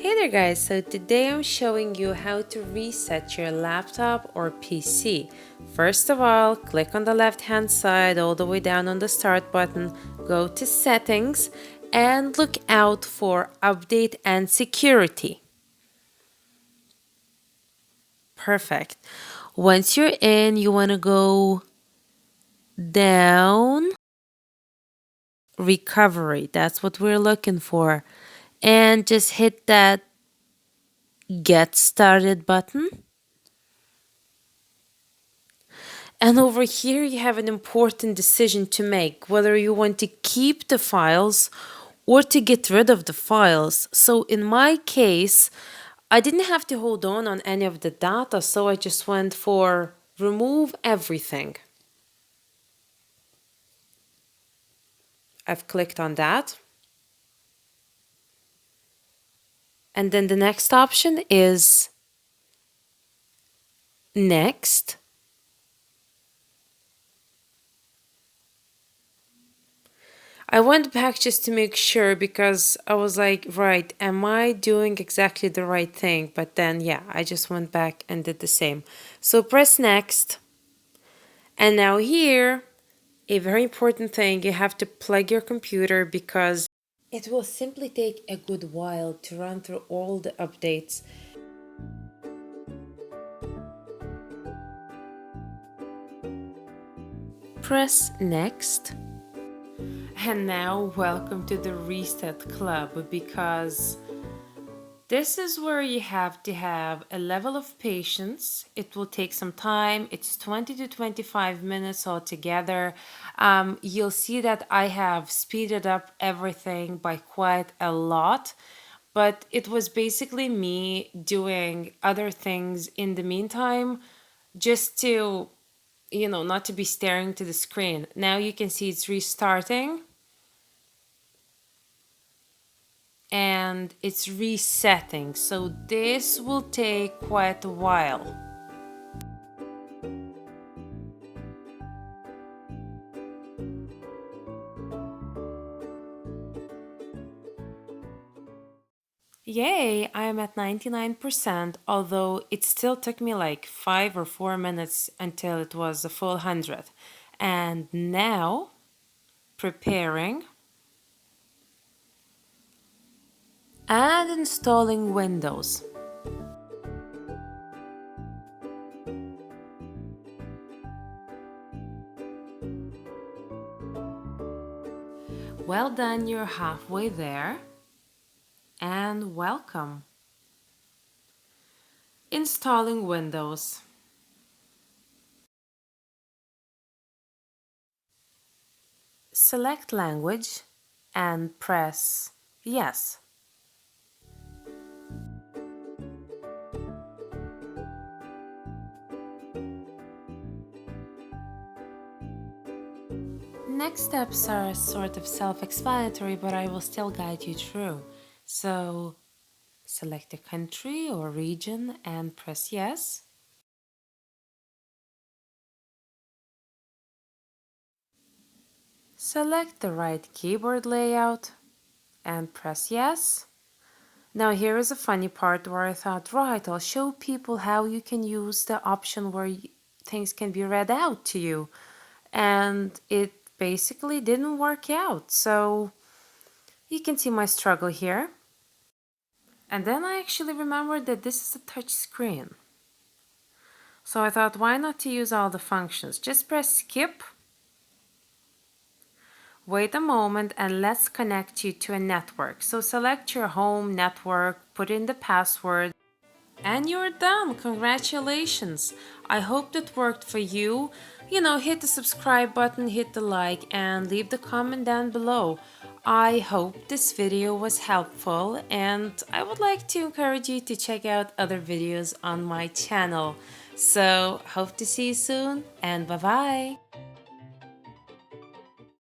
Hey there guys, so today I'm showing you how to reset your laptop or PC. First of all, click on the left hand side all the way down on the start button, go to settings and look out for update and security. Perfect. Once you're in, you want to go down, recovery, that's what we're looking for, and just hit that get started button. And over here, you have an important decision to make, whether you want to keep the files or to get rid of the files. So in my case, I didn't have to hold on any of the data, so I just went for remove everything. I've clicked on that. And then the next option is next. I went back just to make sure because I was like, right, am I doing exactly the right thing? But then, yeah, I just went back and did the same. So press next. And now here, a very important thing, you have to plug your computer because it will simply take a good while to run through all the updates. Press next. And now, welcome to the Reset Club, because this is where you have to have a level of patience. It will take some time. It's 20 to 25 minutes altogether. You'll see that I have speeded up everything by quite a lot, but it was basically me doing other things in the meantime, just to, not to be staring to the screen. Now you can see it's restarting. And it's resetting, so this will take quite a while. Yay, I am at 99%, although it still took me like 5 or 4 minutes until it was a full 100. And now, preparing and installing Windows. Well done, you're halfway there. And welcome. Installing Windows. Select language and press yes. Next steps are sort of self-explanatory, but I will still guide you through. So select a country or region and press yes. Select the right keyboard layout and press yes. Now here is a funny part where I thought, right, I'll show people how you can use the option where things can be read out to you. And it basically didn't work out. So you can see my struggle here. And then I actually remembered that this is a touch screen. So I thought, why not to use all the functions? Just press skip. Wait a moment and let's connect you to a network. So select your home network, put in the password, and you're done. Congratulations. I hope that worked for you. Hit the subscribe button, hit the like, and leave the comment down below. I hope this video was helpful, and I would like to encourage you to check out other videos on my channel. So, hope to see you soon, and bye-bye.